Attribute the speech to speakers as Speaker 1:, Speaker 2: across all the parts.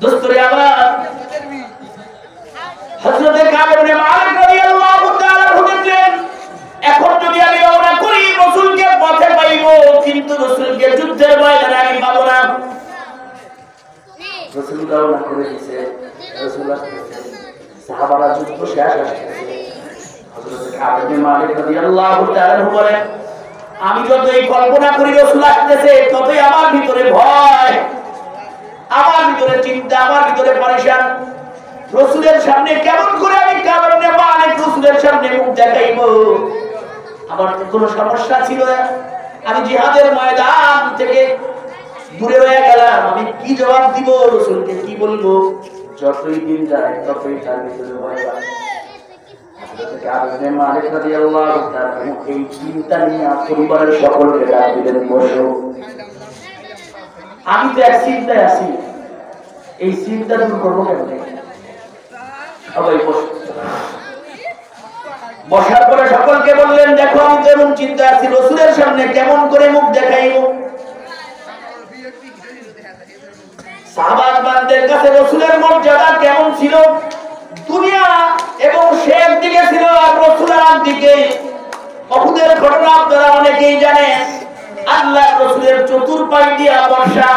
Speaker 1: দোস্তরে আবার হযরত কাব ইবনে মালিক রাদিয়াল্লাহু তাআলা বলেন, এখন যদি আমি রওনা করি রাসূলকে পথে পাইবো, কিন্তু রাসূলকে যুদ্ধের ময়দানে আমি পাবো না। রাসূল রওনা করে দিয়েছে, রাসূল আসছে, সাহাবারা যুদ্ধ শেষ আসছে। হযরত কাব ইবনে মালিক রাদিয়াল্লাহু তাআলা বলেন, আমি যতই কল্পনা করি রাসূল আসতেছে, ততই আমার ভিতরে ভয়, আমার ভিতরে চিন্তা, আমার ভিতরে পরেশান। রাসূলের সামনে কেমন করে আমি কাব ইবনে মালিক রাসূলের সামনে মুখ দেখাইব? আমার তো কোনো সমস্যা ছিল না, আমি জিহাদের ময়দান থেকে দূরে হয়ে গেলাম, আমি কি জবাব দিব, রাসূলকে কি বলবো? যতই দিন যায় ততই তার ভিতরে ভয় বাড়ে। হযরত কাব ইবনে মালিক রাদিয়াল্লাহু তাআলা এই চিন্তা নিয়ে পরিবারের সকলকে ডাক দিলেন, বসো। আমি তো এক চিন্তায় আছি, এই চিন্তা দূর করবো কেমনে? সবাই বসো। বসার পরে সকলকে বললেন, দেখো আমি তো এমন চিন্তা আছি, রাসূলের সামনে কেমন করে মুখ দেখাইব? সাহাবাদের কাছে রাসূলের মর্যাদা কেমন ছিল? দুনিয়া এবং সে একদিকে ছিল আর রাসূল একদিকে। উহুদের ঘটনা আপনারা অনেকেই জানেন। আল্লাহ রাসূলের চতুর্পাশ দিয়ে বর্ষা,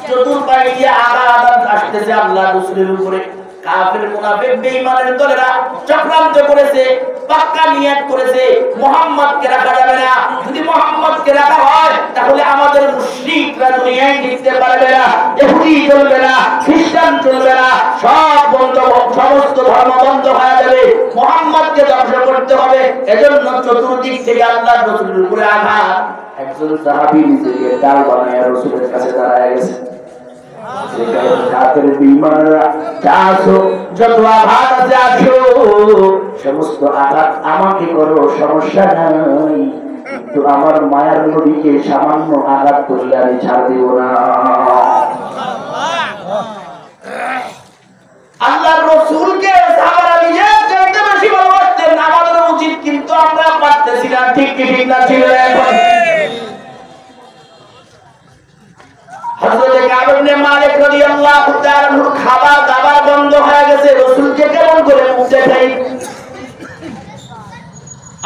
Speaker 1: চতুর্পাশ দিয়ে আঘাত আসতেছে আল্লাহ রাসূলের উপরে। কাফের মুনাফিক বেঈমানের দলেরা চক্রান্ত করেছে, পাক্কা নিয়ত করেছে মুহাম্মদকে রাখা যাবে না। যদি মুহাম্মদকে রাখা হয় তাহলে আমাদের মুশরিকরা দুনিয়ায় টিকতে পারবে না, ইহুদি চলবে না, খ্রিস্টান চলবে না, সব বন্ধ, সমস্ত ধর্ম বন্ধ হয়ে যাবে। মুহাম্মদকে ধ্বংস করতে হবে। এজন্য চতুর্দিক থেকে আল্লাহ রাসূলের উপরে আঘাত। একজন সাহাবী নিজেকে ডাল বানায় রাসূলের কাছে দাঁড়ায় গেছে। যত আঘাত আছে আসো, সমস্ত আঘাত আমাকে করো, সমস্যা নাই, কিন্তু আমার মায়ার নবীকে সামান্য আঘাত করলে আমি ছাড় দেব না। আল্লাহর রাসূলকে সাহাবারা নিজের চাইতে বেশি ভালোবাসতেন, আমাদের উচিত, কিন্তু আমরা পারতেছি না। ঠিক কি ঠিক না? ছিল এখন হযরত কাব ইবনে মালিক রাদিয়াল্লাহু তাআলা খাবার দাবার বন্ধ হয়ে গেছে, রাসূলকে কেমন করে মুখ দেখাই?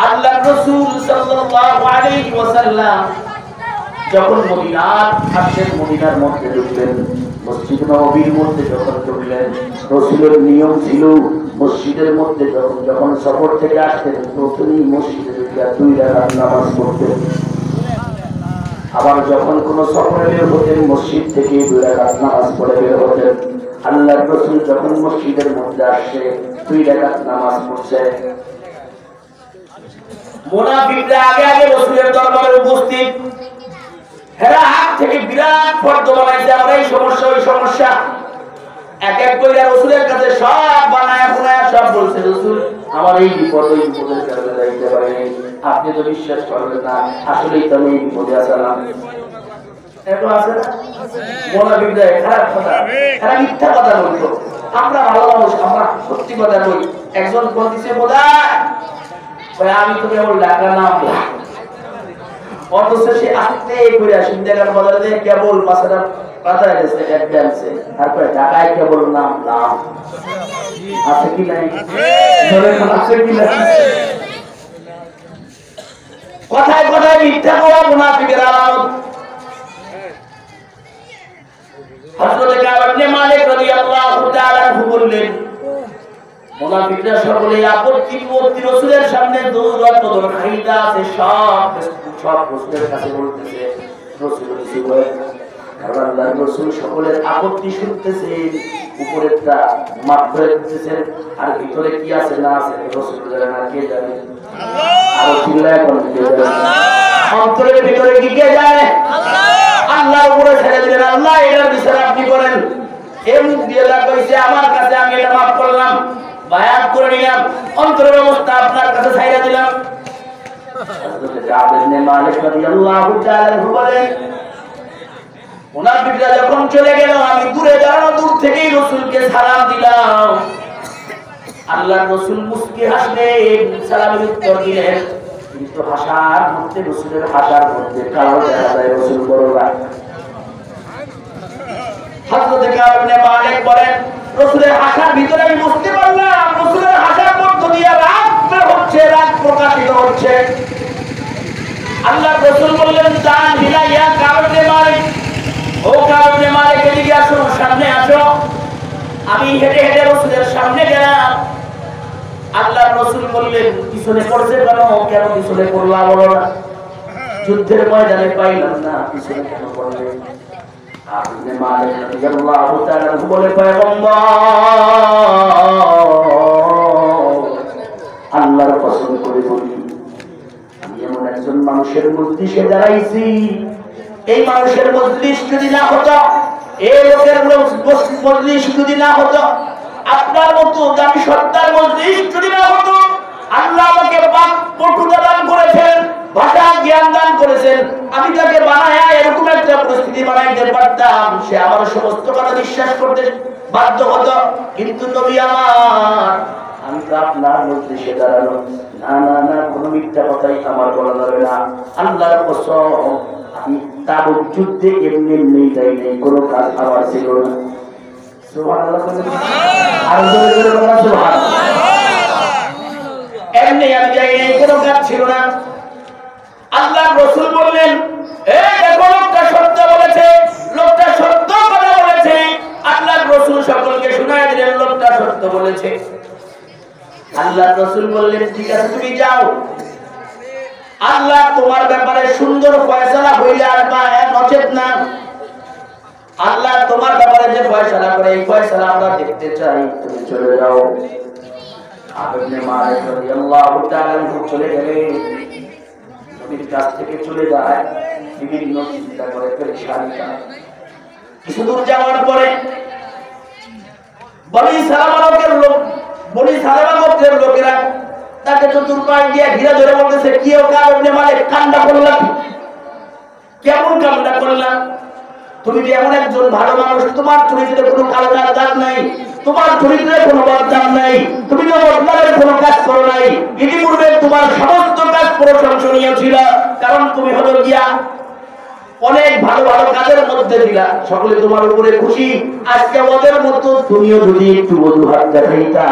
Speaker 1: আল্লাহর রাসূল সাল্লাল্লাহু আলাইহি ওয়াসাল্লাম যখন মদিনার মধ্যে ঢুকলেন, মসজিদ নববীর মধ্যে যখন ঢুকলেন, রাসূলের নিয়ম ছিল মসজিদের মধ্যে যখন সফর থেকে আসতেন প্রথমেই মসজিদে ঢুকে 2 রাকাত নামাজ পড়তেন। আবার যখন কোন সফরে বের হতেন মসজিদ থেকে 2 রাকাত নামাজ পড়ে বের হতেন। আল্লাহর রাসূল যখন মসজিদের মধ্যে আসে 2 রাকাত নামাজ পড়ছে। মুনাফিকরা আগে আগে রাসূলের দরবারে উপস্থিত। হেরা হাত থেকে বিরাট ফর্দ বানাইছে, আমরা এই সমস্যা ওই সমস্যা এক এক করে রাসূলের কাছে সব বানায়া সব বলছে, রাসূল আমার এই বিপদ ওই বিপদের কারণে যাইতে পারি, আপনি তো বিশ্বাস করবেন না, আসলেই তো আমি এই বিপদে আসলাম। এরকম আছে না? মুনাফিকরা খারাপ কথা, খারাপ মিথ্যা কথা বলতো। আমরা ভালো মানুষ, আমরা সত্যি কথা বলি। একজন বলতেছে বোধা আমি তো কেবল ঢাকা নাম, অথচ সে আসতে করে সিন্দাকার বাজারে কেবল পাঁচটা পাতা গেছে অ্যাডভান্সে, তারপরে ঢাকায় কেবল নাম নাম আছে কি নাই? আছে কি নাই? কথায় কথায় মিথ্যা বলা মুনাফিকের আলামত। হযরত কাব ইবনে মালিক রাদিয়াল্লাহু তাআলা বললেন, মুনাফিকরা সকলে আপত্তি রাসূলের সামনে দৌড়াত খাইদা আছে, সব রাসূলের কাছে বলতেছে রাসূল কিছু বলে, কারণ আল্লাহর রাসূল সকলের আপত্তি শুনতেছেন, উপরেরটা মাপ করে দিতেছেন, আর ভিতরে কি আছে না আছে রাসূল জানেন না, কে জানে? আল্লাহ। আর চিল্লায় কোন কে জানে? অন্তরের ভিতরে কি কে জানে? আল্লাহ। আল্লাহর উপরে ছেড়ে দিলেন, আল্লাহ এটার বিচার আপনি করেন। এই মুখ দিয়ে কইছে আমার কাছে, আমি এটা মাফ করলাম, বায়াত করে নিলাম, অন্তরের অবস্থা আপনার কাছে ছাইরা দিলাম। হযরত কাব ইবনে মালিক রাদিয়াল্লাহু তাআলা বলেন, মুনাফিকরা যখন চলে গেল আমি দূরে দাঁড়ানো, দূর থেকেই রাসূলকে সালাম দিলাম। আল্লাহর রাসূল মুস্কি হাসলেন, সালামের উত্তর দিলেন, কিন্তু হাসার মধ্যে রাসূলের হাসার মধ্যে কালো দেখা যায় রাসূল বড় রাগ। হযরত কাব ইবনে মালিক মালিক বলেন, রাসূলের হাসার ভিতরে আমি বুঝতে পারলাম রাসূলের হাসার মধ্য দিয়ে রাগ হচ্ছে, রাগ প্রকাশিত হচ্ছে। আল্লাহর রাসূল বললেন, জান হিলাইয়া কাব ইবনে মালিক, ও কাব ইবনে মালিক এদিকে আসো, সামনে আসো। আমি হেঁটে হেঁটে রাসূলের সামনে গেলাম। আল্লাহর রাসূল বললেন, পিছনে পড়ছে কেন? কেন পিছনে পড়লা বলো না? যুদ্ধের ময়দানে পাইলাম না, পিছনে কেন পড়লে? আপনি মালিক রাদিয়াল্লাহু তাআলা বলে, পয়গম্বর আল্লাহর কসম করে বলি, আমি এমন একজন মানুষের মজলিসে দাঁড়াইছি, এই মানুষের মজলিস যদি না হতো, এই লোকের মজলিস যদি না হতো, আপনার মতো দামি সত্তার মজলিস যদি না হতো, আল্লাহ আমাকে পটুতা দান করেছেন, ভাষা জ্ঞান দান করেছেন, আমি তাকে বানায় এরকম একটা পরিস্থিতি বানাইতে পারতাম, সে আমার সমস্ত কথা বিশ্বাস করতে বাধ্য হতো। কিন্তু নবী আমার, আমি তো আপনার মজলিসে দাঁড়ানো, না না না, কোনো মিথ্যা কথাই আমার বলা যাবে না। আল্লাহর কসম, আমি তাবুক যুদ্ধে এমনি এমনি যাই নাই, কোনো কাজ আমার ছিল না। সুবহানাল্লাহ, আর জোরে জোরে বলা সুবহানাল্লাহ। এমনি আমি যাই নাই, কোনো কাজ ছিল না। আল্লাহর রাসূল বললেন, এই দেখো লোকটা সত্য বলেছে, লোকটা সত্য কথা বলেছে। আল্লাহর রাসূল সকলকে শোনায় দিলেন লোকটা সত্য বলেছে। আল্লাহর রাসূল বললেন, ঠিক আছে তুমি যাও, আল্লাহ তোমার ব্যাপারে সুন্দর ফয়সালা হইলে আসবা, নচেত না। আল্লাহ তোমার ব্যাপারে যে ফয়সালা করে, এই ফয়সালা আমরা দেখতে চাই, তুমি চলে যাও। আপনি মালিক রাদিয়াল্লাহু তাআলা চলে গেলেন, নবীর কাছ থেকে চলে যায়, বিভিন্ন চিন্তা করে পেরেশানি হয়। কিছু দূর যাওয়ার পরে বনি সালামা গোত্রের লোকেরা তাকে চতুর্পাশ দিয়ে ঘিরে ধরে বলতেছে, কি ও কাব ইবনে মালিক, কান্না করলাম, কেমন কান্না করলাম? তুমি যে এমন একজন ভালো মানুষ, তোমার চরিত্রে কোনো কালো দাগ নাই, তোমার চরিত্রে কোনো বদনাম নাই, তুমি তো বদনামের কোনো কাজ করো নাই, ইতিপূর্বে তোমার সমস্ত কাজ প্রশংসনীয় ছিল, কারণ তুমি হলো গিয়া অনেক ভালো ভালো কাজের মধ্যে দিলা, সকলে তোমার উপরে খুশি। আজকে ওদের মতো তুমিও যদি একটু অজুহাত দেখাইতা,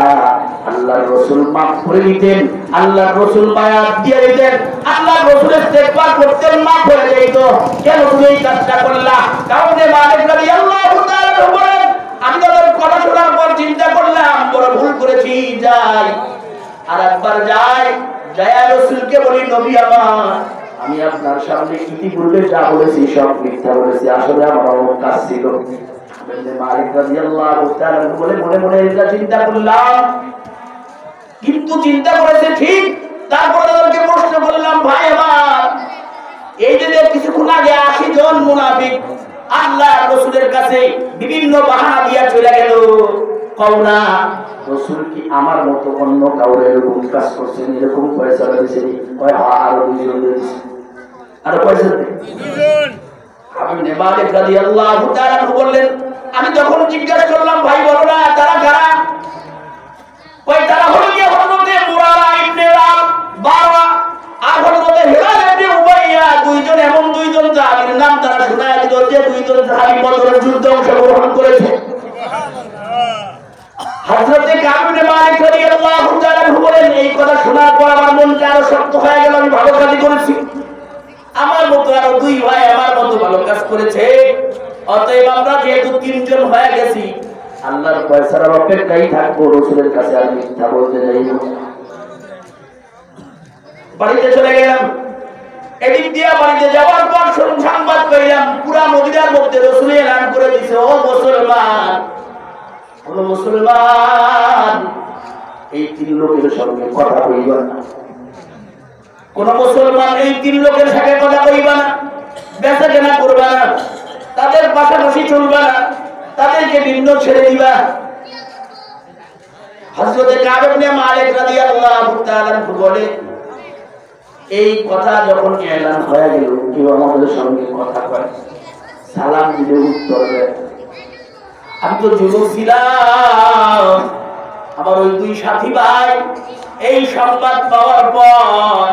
Speaker 1: আল্লাহর রাসূল মাফ করে দিতেন, আল্লাহর রাসূল বায়াত দিয়ে দিতেন, আল্লাহর রাসূল ইস্তেগফার করতেন, মাফ করে দিত। কেন তুমি এই কাজটা করলা? কারণ মালিক রাদিয়াল্লাহু তাআলা বলেন, আমি তাদের কথা শোনার পর চিন্তা করলাম বড় ভুল করেছি, যাই আর একবার যাই, যায় রাসূলকে বলি, নবী আমার, আমি আপনার সামনে ইতিপূর্বে যা বলেছি সব মিথ্যা বলেছি, আসলে আমার অমুক কাজ ছিল। মালিক রাদিয়াল্লাহু তাআলা বলে, মনে মনে এটা চিন্তা করলাম, কিন্তু চিন্তা করেছে ঠিক। তারপরে তাদেরকে প্রশ্ন করলাম, ভাই আমার, এই যে কিছুক্ষণ আগে 80 জন মুনাফিক আল্লাহ রাসূলের কাছে বিভিন্ন বাহানা দিয়া চলে গেল, কও না রাসূল কি আমার মতো অন্য কাউরে এরকম কাজ করছেন, এরকম পয়সা দিয়েছেন? কয় আরো দুইজন দিয়েছে, আরো পয়সা দুইজন। আপনি মালিক রাদিয়াল্লাহু তাআলা বললেন, আমি যখন জিজ্ঞাসা করলাম, ভাই বলো না তারা কারা? কয় তারা হলো গিয়ে হযরতে মুরারা ইবনে বারওয়া আর হযরতে হিলাল ইবনে উমাইয়া, দুইজন এমন দুইজন সাহাবীর নাম তারা শোনায় দিল, যে দুইজন সাহাবী বদরের যুদ্ধে অংশগ্রহণ করেছে। হযরতে কাব ইবনে মালিক রাদিয়াল্লাহু তাআলা বলেন, এই কথা শোনার পর আমার মনটা আরো শক্ত হয়ে গেল, আমি ভালো কাজ করেছি, আমার মতো আরো দুই ভাই আমার মতো ভালো কাজ করেছে, অতএব আমরা যেহেতু 3 জন হয়ে গেছি, আল্লাহর ফয়সালার অপেক্ষায় থাকবো, রাসূলের কাছে আর মিথ্যা বলতে যাইব। বাড়িতে চলে গেলাম। এদিক দিয়ে বাড়িতে যাওয়ার পর সংবাদ পেলাম পুরা মদিনার মধ্যে রাসূল এলান করে দিয়েছে, ও মুসলমান, কোন মুসলমান এই 3 লোকের সঙ্গে কথা কইবা না, কোন মুসলমান এই 3 লোকের সাথে কথা কইবা না, বেচাকেনা করবা না, তাদের পাশাপাশি চলবা না, তাদেরকে ভিন্ন ছেড়ে দিবা। হযরতে কাব ইবনে মালিক রাদিয়াল্লাহু তাআলা বলে, এই কথা যখন এলান হয়ে গেল, কেউ আমাদের সঙ্গে কথা কয়, সালাম দিলে উত্তর দেয়। আমি তো যুবক ছিলাম, আমার ওই 2 সাথী ভাই এই সংবাদ পাওয়ার পর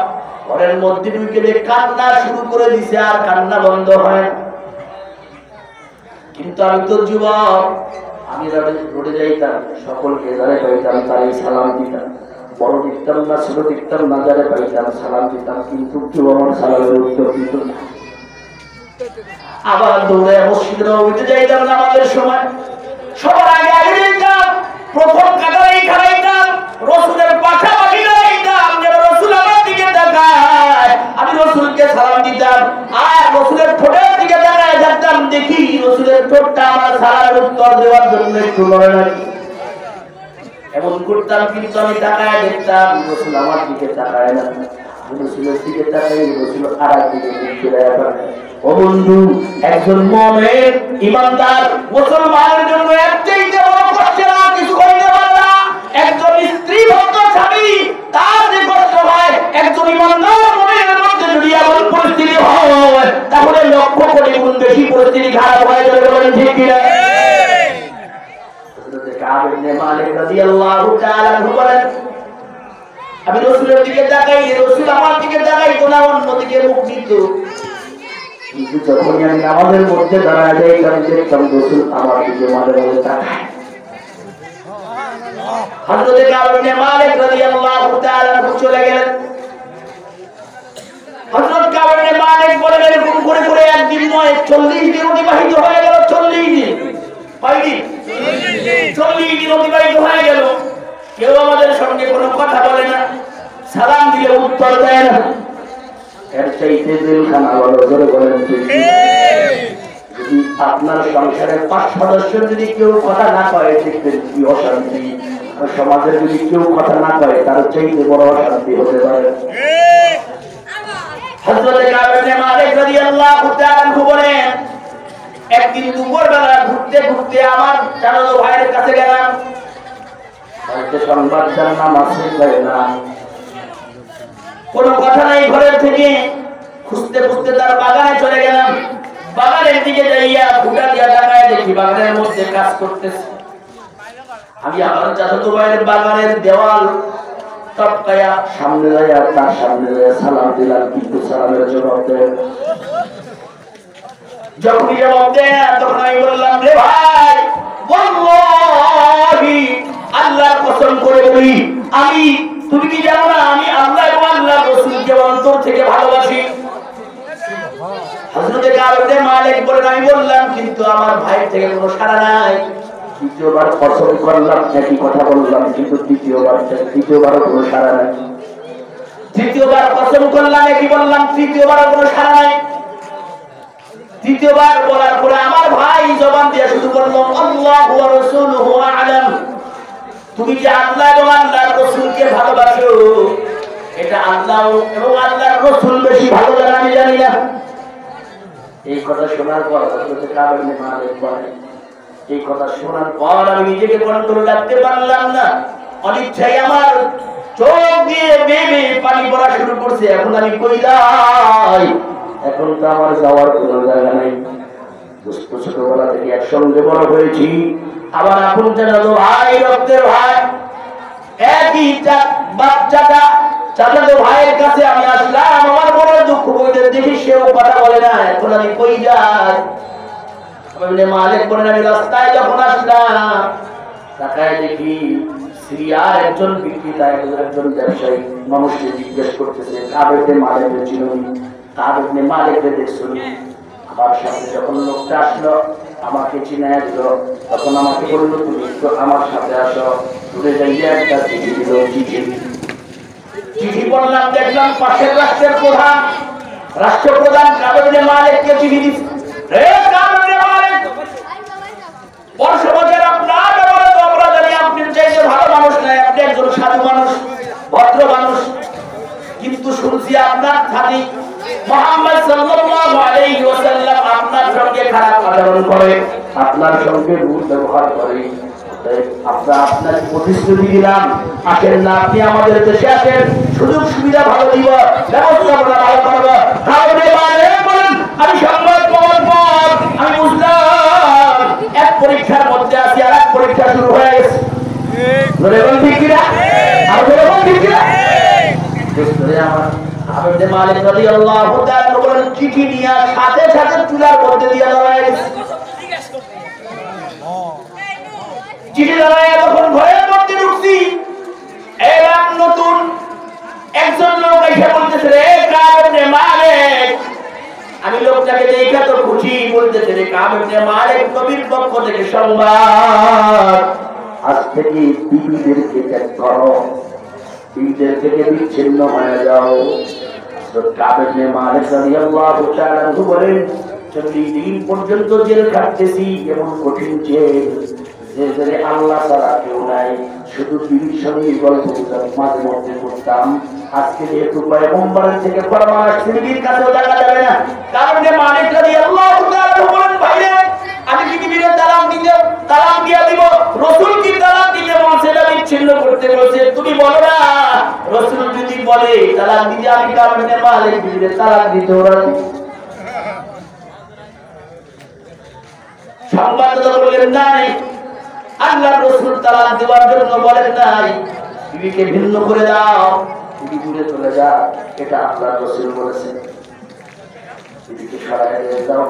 Speaker 1: ঘরের মধ্যে ঢুকে কান্না শুরু করে দিছে, আর কান্না বন্ধ হয়। কিন্তু আমি তো যুবক, আমি রোডে যাইতাম, সকলকে যারা পাইতাম তারই সালাম দিতাম, বড় দিতাম না ছোট দিতাম না, যারা পাইতাম সালাম দিতাম, কিন্তু কেউ আমার সালামের উত্তর দিত না। আবার দৌড়ে মসজিদে নববীতে যাইতাম নামাজের সময়, সবার আগে আগে যাইতাম, প্রথম কাতারেই খাড়াইতাম, রাসূলের পাশাপাশি দাঁড়াইতাম, যেন রাসূল আমার দিকে তাকায়, আমি রাসূলকে সালাম দিতাম, আর রাসূলের ঠোঁটের দিকে তাকায় থাকতাম, দেখি রাসূলের ঠোঁটটা আমার সালামের উত্তর দেওয়ার জন্য একটু নড়ে নাকি। এমন করতাম, কিন্তু আমি তাকায় দেখতাম রাসূল আমার দিকে তাকায় না, রাসূলের দিকে তাকায় রাসূল আরেক দিকে ফিরে যায়। ও বন্ধু, একজন মুমিন ঈমানদার মুসলমানের জন্য এর চাইতে বড় কষ্টের আর কিছু হইতে পারে না। একজন স্ত্রী ভক্ত স্বামী তার যে কষ্ট হয়, একজন ঈমানদার মুমিনের মধ্যে যদি এমন পরিস্থিতি হয়, তাহলে লক্ষ কোটি গুণ বেশি পরিস্থিতি খারাপ হয়ে যাবে। বলেন ঠিক কিনা? হযরত কাব ইবনে মালিক রাদিয়াল্লাহু তাআলা আনহু বলেন, আমি রাসূলের দিকে তাকাই, রাসূল আমার দিকে তাকাইতো না, অন্যদিকে মুখ দিত, কিন্তু যখনই আমি আমাদের মধ্যে দাঁড়ায় যাই, আমি দেখতাম রাসূল আমার দিকে মাঝে মাঝে তাকায়। হযরত কাব ইবনে মালিক রাদিয়াল্লাহু তাআলা চলে গেলেন। হযরত কাব ইবনে মালিক বলেন, এরকম করে করে একদিন নয় 40 দিন অতিবাহিত হয়ে গেল। 40 দিন, কয়দিন? 40 দিন অতিবাহিত হয়ে গেল। কেউ আমাদের সঙ্গে কোনো কথা বলে না, সালাম দিলে উত্তর দেয় না। এর চাইতে জেলখানা বড় জোরে বলেন ঠিক। যদি আপনার সংসারের 5 সদস্য যদি কেউ কথা না কয়, দেখবেন কি অশান্তি। সমাজের যদি কেউ কথা না কয়, তার চাইতে বড় অশান্তি হতে পারে। হযরত কাব ইবনে মালিক রাদিয়াল্লাহু তাআলা আনহু বলেন, একদিন দুপুরবেলা ঘুরতে ঘুরতে আমার চাচাতো ভাইয়ের কাছে গেলাম, বাড়িতে সংবাদ জানলাম আসে না, কোনো কথা নাই ঘরের থেকে। খুঁজতে খুঁজতে তার বাগানে চলে গেলাম। বাগানের দিকে যাইয়া ফুটা দিয়া তাকায় দেখি বাগানের মধ্যে কাজ করতেছে। আমি আমার চাচাতো ভাইয়ের বাগানের দেওয়াল টপকায়া সামনে যাইয়া তার সামনে যাইয়া সালাম দিলাম, কিন্তু সালামের জবাব দেয়। যখনই জবাব দেয় তখন আমি বললাম, রে ভাই, ওয়াল্লাহি আল্লাহর কসম করে বলি, আমি, তুমি কি জানো না আমি আল্লাহ এবং আল্লাহর রাসূলকে অন্তর থেকে ভালোবাসি। হযরত কাব ইবনে মালিক বলেন, আমি বললাম, কিন্তু আমার ভাই থেকে কোনো সাড়া নাই। দ্বিতীয়বার কসম করলাম, একই কথা বললাম, কিন্তু তৃতীয়বারও কোনো সাড়া নাই। তৃতীয়বার কসম করলাম, একই বললাম, তৃতীয়বারও কোনো সাড়া নাই। তৃতীয়বার বলার পরে আমার ভাই জবান দিয়ে শুরু করলো, আল্লাহু ওয়া রাসূলুহু আ'লাম। তুমি যে আল্লাহ এবং আল্লাহর রাসূলকে ভালোবাসো, এটা আল্লাহ এবং আল্লাহর রাসূল বেশি ভালো জানে, আমি জানি না। এই কথা শোনার পর হযরত কাব ইবনে মালিক বলেন, এই কথা শোনার পর আমি নিজেকে কন্ট্রোল রাখতে পারলাম না। অনিচ্ছায় আমার চোখ দিয়ে বেয়ে পানি পড়া শুরু করছে। এখন আমি কই যাই? এখন তো আমার যাওয়ার কোনো জায়গা নাই। ছোটবেলা থেকে একসঙ্গে বড় হয়েছি, আবার আপন চাচাতো ভাই, রক্তের ভাই, একই বাচ্চাটা চাচাতো ভাইয়ের কাছে আমি আসলাম। আমার বড় দুঃখ বলতে দেখি সেও কথা বলে না। এখন আমি কই যাই? ইবনে মালিক বলেন, আমি রাস্তায় যখন আসলাম, তাকায় দেখি সিরিয়ার একজন বিক্রেতা, একজন ব্যবসায়ী মানুষকে জিজ্ঞেস করতেছে, কাব ইবনে মালিকের চিনি? কাব ইবনে মালিককে দেখছো? আমার সাথে যখন লোকটা আসলো, আমাকে চিনায় দিল, তখন আমাকে বললো, তুমি একটু আমার সাথে আসো। দূরে যাইয়া একটা চিঠি দিল। চিঠি পড়লাম, দেখলাম পাশের রাষ্ট্রের প্রধান, রাষ্ট্রপ্রধান কাব ইবনে মালিককে চিঠি দিচ্ছে। হে কাব ইবনে মালিক, বর্ষবছর আপনার ব্যাপারে তো আমরা জানি আপনি চাইতে ভালো মানুষ নাই, আপনি একজন সাধু মানুষ, ভদ্র মানুষ, কিন্তু শুনছি আপনার থাকি মুহাম্মদ সাল্লাল্লাহু আলাইহি ওয়াসাল্লাম আপনার সঙ্গে খারাপ আচরণ করে, আপনার সঙ্গে রূঢ় ব্যবহার করে। আপনার প্রতিশ্রুতি দিলাম, আসেন না, আপনি আমাদের দেশে আসেন, সুযোগ সুবিধা ভালো দিব, ব্যবস্থাপনা ভালো করব। আমি সংবাদ পাওয়ার পর আমি বুঝলাম এক পরীক্ষার মধ্যে আছি, আর এক পরীক্ষা শুরু হয়ে গেছে। ঠিক কিনা? আর ঠিক কিনা? ইবনে মালিক রাদিয়াল্লাহু তাআলা বলেন, চিঠি নিয়ে সাথে সাথে চুলার মধ্যে দিয়ে দেওয়া হয়েছে। চিঠি দাঁড়ায় তখন ঘরের মধ্যে ঢুকছি, এবার নতুন একজন লোক এসে বলতেছে, রে কাব ইবনে মালিক। আমি লোকটাকে দেখে তো খুশি, বলতেছে রে কাব ইবনে মালিক, নবীর পক্ষ থেকে সংবাদ, আজ থেকে বিবিদেরকে ত্যাগ করো, বিবিদের থেকে বিচ্ছিন্ন হয়ে যাও। কাব ইবনে মালিক রাদিয়াল্লাহু তাআলা বলেন, 40 দিন পর্যন্ত জেল কাটতেছি, এমন কঠিন জেল যে আল্লাহ ছাড়া কেউ নাই, শুধু বিবির সঙ্গে গল্প মাঝে মধ্যে করতাম। আজকে যেহেতু পয়গম্বরের থেকে পরামর্শ বিবির কাছেও দেখা যাবে না, কারণ মালিক রাদিয়াল্লাহু তাআলা বলেন, ভাইরে আমি কি বিবির তালাক দিয়ে দিব? রাসূল কি তালাক দিতে বলছে না বিচ্ছিন্ন করতে বলছে? তুমি বলো না। রাসূল যদি বলে তালাক দিতে, আমি কারণ মালিক বিবির তালাক দিতে রাজি। সংবাদদাতা বলেন নাই, আল্লাহর রাসূল তালাক দেওয়ার জন্য বলেন নাই, বিবিকে ভিন্ন করে দাও, বিবি দূরে চলে যা, এটা আল্লাহর রাসূল বলেছেন। বিবিকে সরায় দাও,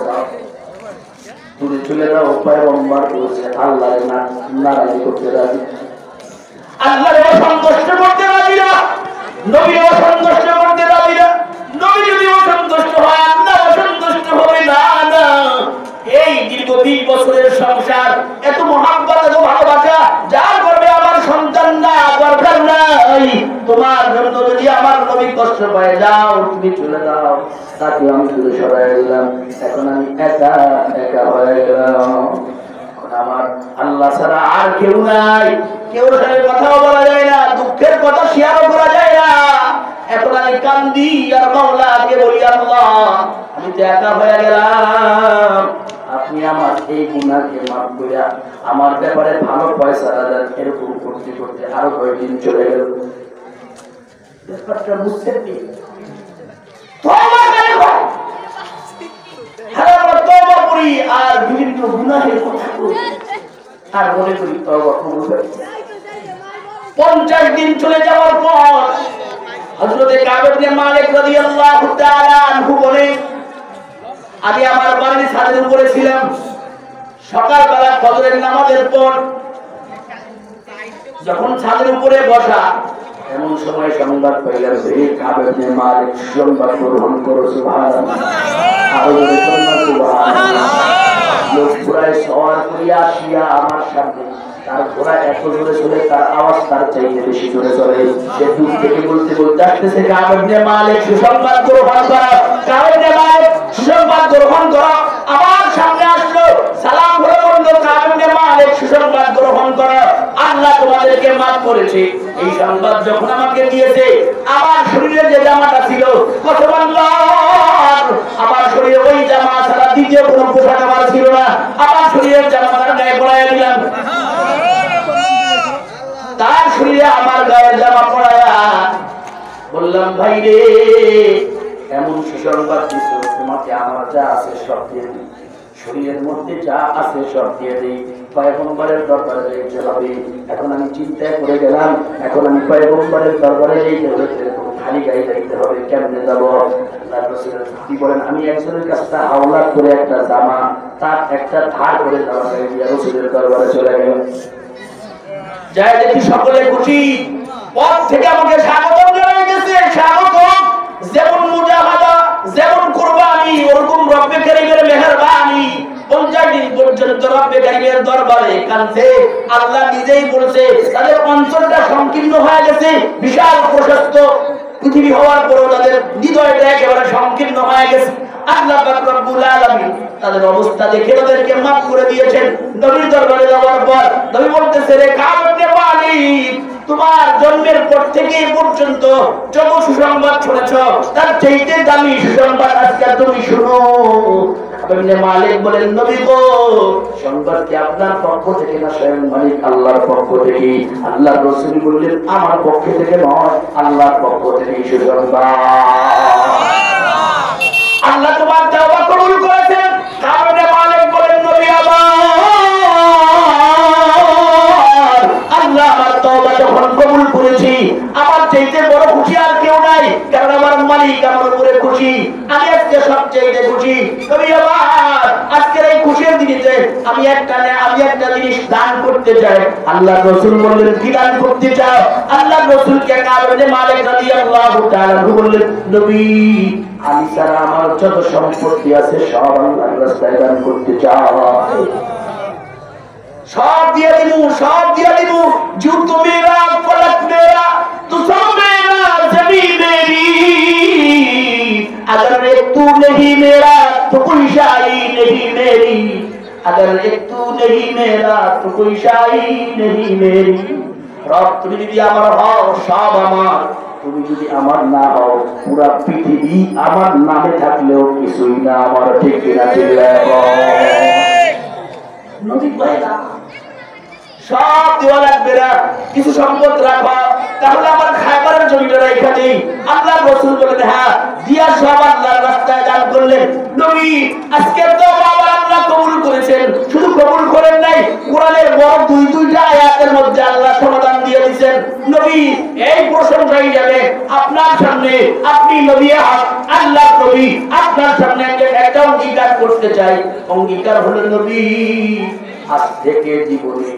Speaker 1: দূরে চলে যাও, পয়গম্বর বলেছে আল্লাহর নারাজি করতে রাজি, আল্লাহর অসন্তুষ্ট করতে রাজি না, নবীর অসন্তুষ্ট করতে রাজি না। নবী যদি অসন্তুষ্ট হয়, আল্লাহ অসন্তুষ্ট হবে না। না, এই দীর্ঘ 20 বছরের সংসার, এত মহাব্বত, এত ভালোবাসা, যার করবে আমার সন্তান না, দরকার নাই। তোমার জন্য যদি আমার নবী কষ্ট পায়, যাও, তুমি চলে যাও, তাকে আমি দূরে সরাই দিলাম। এখন আমি একা একা হয়ে গেলাম, আমার আল্লাহ ছাড়া আর কেউ নাই, কেউ সাথে কথাও বলা যায় না, দুঃখের কথা শেয়ারও করা যায় না। এখন আমি কান্দি আর মাওলাকে বলি, আল্লাহ আমি তো একা হয়ে গেলাম, আপনি আমার এই গুনাহকে মাফ করে আমার ব্যাপারে ভালো পয়সা দেন। এরকম করতে করতে আরো কয়েকদিন চলে গেল। ব্যাপারটা বুঝতে কি আর বিভিন্ন গুনাহের কথা করি আর মনে করি তওবা কবুল হয়। 50 দিন চলে যাওয়ার পর হযরত কাব ইবনে মালিক রাদিয়াল্লাহু তাআলা আনহু বলেন, আমি আমার বাড়ির ছাদের উপরে ছিলাম, সকালবেলা ফজরের নামাজের পর যখন ছাদের উপরে বসা, এমন সময় সংবাদ পাইলাম, হে কাব ইবনে মালিক, সংবাদ গ্রহণ করো। সুবহানাল্লাহ, আরো জোরে সুবহানাল্লাহ। লোক পুরাই সওয়ার করিয়া আসিয়া আমার সামনে, তার ঘোড়া এত জোরে চলে, তার আওয়াজ তার চাইতে বেশি জোরে চলে। সে দূর থেকে বলতে বলতে আসতেছে, কাব ইবনে মালিক, সুসংবাদ গ্রহণ করো, কাব ইবনে মালিক, সুসংবাদ গ্রহণ করো। আমার সামনে আসলো, সালাম করে বলল, কাব ইবনে মালিক, সুসংবাদ গ্রহণ করো, আল্লাহ তোমাদেরকে মাফ করেছে। এই সংবাদ যখন আমাকে দিয়েছে, আমার শরীরে যে জামাটা ছিল, কসম আল্লাহর, আমার শরীরে ওই জামা ছাড়া দ্বিতীয় কোনো পোশাক আমার ছিল না। আমার শরীরের জামা তার গায়ে পরাইয়া দিলাম, তার শরীরে আমার গায়ে জামা পরাইয়া বললাম, ভাই রে, এমন সুসংবাদ দিছো, তোমাকে আমার যা আছে সব দিয়ে দিই, শরীরের মধ্যে যা আছে সব দিয়ে দিই, পয়গম্বরের দরবারে যেতে হবে। এখন আমি চিন্তা করে গেলাম, এখন আমি পয়গম্বরের দরবারে যেতে হবে, খালি গায়ে যাইতে হবে, কেমনে যাবো? আল্লাহর রাসূল কি বলেন, আমি একজনের কাছে হাওলাত করে একটা জামা, তার একটা ধার করে জামা দিয়ে রাসূলের দরবারে চলে গেলাম। যাই দেখি সকলে খুশি, পথ থেকে আমাকে স্বাগত জানাই গেছে, স্বাগত। যেমন মুজাহাদা, যেমন কুরবানি, ওরকম রব্বে কারীমের মেহেরবানি। 50 দিন পর্যন্ত রব্বে কারীমের দরবারে কাঁদছে। আল্লাহ নিজেই বলছে, তাদের অন্তরটা সংকীর্ণ হয়ে গেছে, বিশাল প্রশস্ত পৃথিবী হওয়ার পরও তাদের হৃদয়টা একেবারে সংকীর্ণ হয়ে গেছে। আল্লাহ পাক রব্বুল আলামিন তাদের অবস্থা দেখে তাদেরকে মাফ করে দিয়েছেন। নবীর দরবারে যাওয়ার পর নবী বলতেছে, রে কাব ইবনে মালিক, তোমার জন্মের পর থেকে পর্যন্ত যত সুসংবাদ শুনেছ, তার চাইতে দামি সুসংবাদ আজকে তুমি শুনো। ইবনে মালিক বলেন, নবী গো, সংবাদটি আপনার পক্ষ থেকে না স্বয়ং মালিক আল্লাহর পক্ষ থেকে? আল্লাহর রাসূল বললেন, আমার পক্ষ থেকে নয়, আল্লাহর পক্ষ থেকে সুসংবাদ। আল্লাহ তোমার তওবা কবুল করেছেন। কাব ইবনে মালিক বলেন, নবী আমার, আল্লাহ আমার তওবা যখন কবুল করেছি, আমার চাইতে বড় খুশি আর কেউ নাই, কারণ আমার মালিক আমার উপরে খুশি। আমি আজকে সবচেয়ে খুশি। নবী আমার আজকের এই খুশির দিনে আমি একটা জিনিস দান করতে চাই। আল্লাহ রাসূল বললেন কি দান করতে চাও? আল্লাহ রাসূলকে কাব ইবনে মালিক রাদিয়াল্লাহু তাআলা বললেন নবী আমি সারা আমার যত সম্পত্তি আছে সব আল্লাহর রাস্তায় দান করতে চাই। सब दिया दिनू जूत मेरा फलक मेरा तो सब मेरा जमीन मेरी अगर एक तू नहीं मेरा तो कोई शाही नहीं मेरी अगर एक तू नहीं मेरा तो कोई शाही नहीं मेरी रब তুমি যদি আমার হও সব আমার তুমি যদি আমার না হও পুরো পৃথিবী আমার নামে থাকলেও কিছুই না আমার ঠিক কিনা নবী কয় না সব দেওয়া লাগবে না কিছু সম্পদ রাখো তাহলে আমার খাবারের জমিটা রেখে দেই। আল্লাহ রাসূল বলেন হ্যাঁ দিয়া সব আল্লাহর রাস্তায় দান করলেন। নবী আজকে তো বাবা আল্লাহ কবুল করেছেন, শুধু কবুল করেন নাই কোরআনের বড় দুইটা আয়াতের মধ্যে আল্লাহ সমাধান দিয়ে দিয়েছেন। নবী এই প্রশংসাই যাবে আপনার সামনে, আপনি নবী আল্লাহ নবী আপনার সামনে একটা অঙ্গীকার করতে চাই। অঙ্গীকার হলো নবী আজ থেকে জীবনে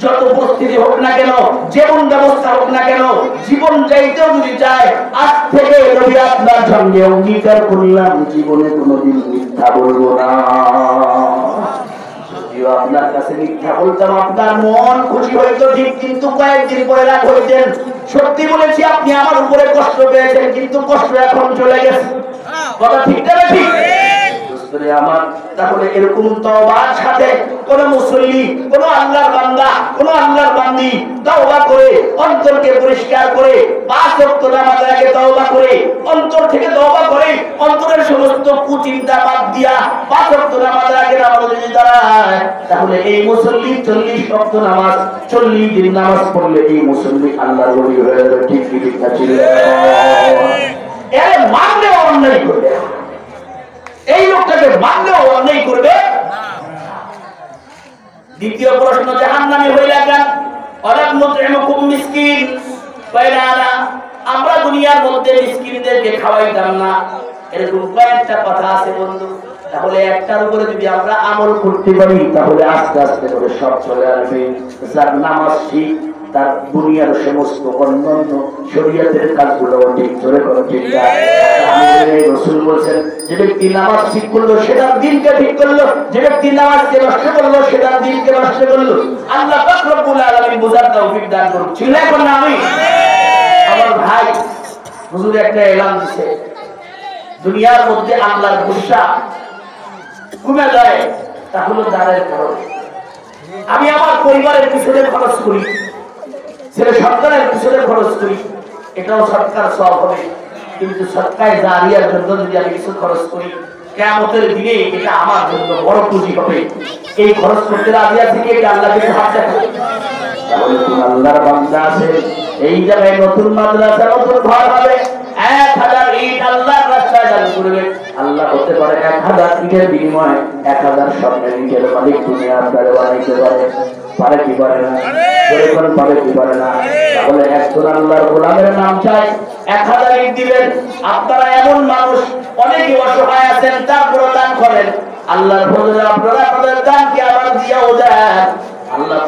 Speaker 1: যত পরিস্থিতি হোক না কেন, যেমন ব্যবস্থা হোক না কেন, জীবন চাইতেও যদি চায় আজ থেকে নবী আপনার সঙ্গে অঙ্গীকার করলাম জীবনে কোনোদিন মিথ্যা বলবো না। যদিও আপনার কাছে মিথ্যা বলতাম আপনার মন খুশি হইতো ঠিক, কিন্তু কয়েকদিন পরে রাগ হইতেন। সত্যি বলেছি আপনি আমার উপরে কষ্ট পেয়েছেন, কিন্তু কষ্ট এখন চলে গেছে। কথা ঠিক না ঠিক? আমার তাহলে এরকম তওবার সাথে কোন মুসল্লি, কোন আল্লাহর বান্দা, কোন আল্লাহর বান্দি তওবা করে অন্তরকে পরিষ্কার করে 5 ওয়াক্ত নামাজের আগে তওবা করে অন্তর থেকে তওবা করে অন্তরের সমস্ত কুচিন্তা বাদ দিয়া 5 ওয়াক্ত নামাজের আগে নামাজ যদি দাঁড়ায় তাহলে এই মুসল্লি 40 ওয়াক্ত নামাজ 40 দিন নামাজ পড়লে এই মুসল্লি আল্লাহর ওলি হয়ে যাবে। ঠিক কি ঠিক না ছিল? এর মানলে অন্যায় করবে, এই লোকটাকে মানলেও অন্যায় করবে। দ্বিতীয় প্রশ্ন জাহান্নামী হইলা কেন? অলাক মুতইমুকুম মিসকিন বাইরানা আমরা দুনিয়ার মধ্যে মিসকিনদেরকে খাওয়াইতাম না, এরকম কয়েকটা কথা আছে বন্ধু। তাহলে একটার উপরে যদি আমরা আমল করতে পারি তাহলে আস্তে আস্তে করে সব চলে আসবে। যার নামাজ ঠিক তার দুনিয়ার সমস্ত অন্যান্য শরীয়তের কাজগুলো ঠিক চলে করে ঠিক না। রাসূল বলেছেন যে ব্যক্তি নামাজ ঠিক করলো সেটার দিনকে ঠিক করলো, যে ব্যক্তি নামাজকে নষ্ট করলো সেটার দিনকে নষ্ট করলো। আল্লাহ পাক রব্বুল আলামিন বুঝার তৌফিক দান করুন। ছিল এখন না আমি আমার ভাই হুজুর একটা এলান দিছে, দুনিয়ার মধ্যে আল্লাহর গুসা কমে যায় তা হলো দানের খরচ। আমি আমার পরিবারের পিছনে খরচ করি, ছেলে সন্তানের পিছনে খরচ করি, এটাও সরকার সব হবে, কিন্তু সরকার জারিয়ার জন্য যদি আমি কিছু খরচ করি কিয়ামতের দিনে এটা আমার জন্য বড় পুঁজি হবে। এই খরচ করতে রাজি আছে কি? আল্লাহকে হাত দেখাবে। তাহলে কোন আল্লাহর বান্দা আছে এই জায়গায় নতুন মাদ্রাসা নতুন ঘর হবে 1000 ইট আল্লাহর রাস্তায় দান করবে। আল্লাহ হতে পারে 1000 ইটের বিনিময়ে 1000 স্বর্ণের ইটের মালিক দুনিয়ার দ্বারে বানাইতে পারে। পারে কি পারে না? পরিকল্পন পারে কি পারে না? তাহলে একজন আল্লাহর গোলামের নাম চাই 1000 ইট দিবেন। আপনারা এমন মানুষ অনেকে অসহায় আছেন তারপরে দান করেন। আল্লাহর ফজলে আপনারা আপনাদের দানকে আবার দিয়াও দেন। আল্লাহ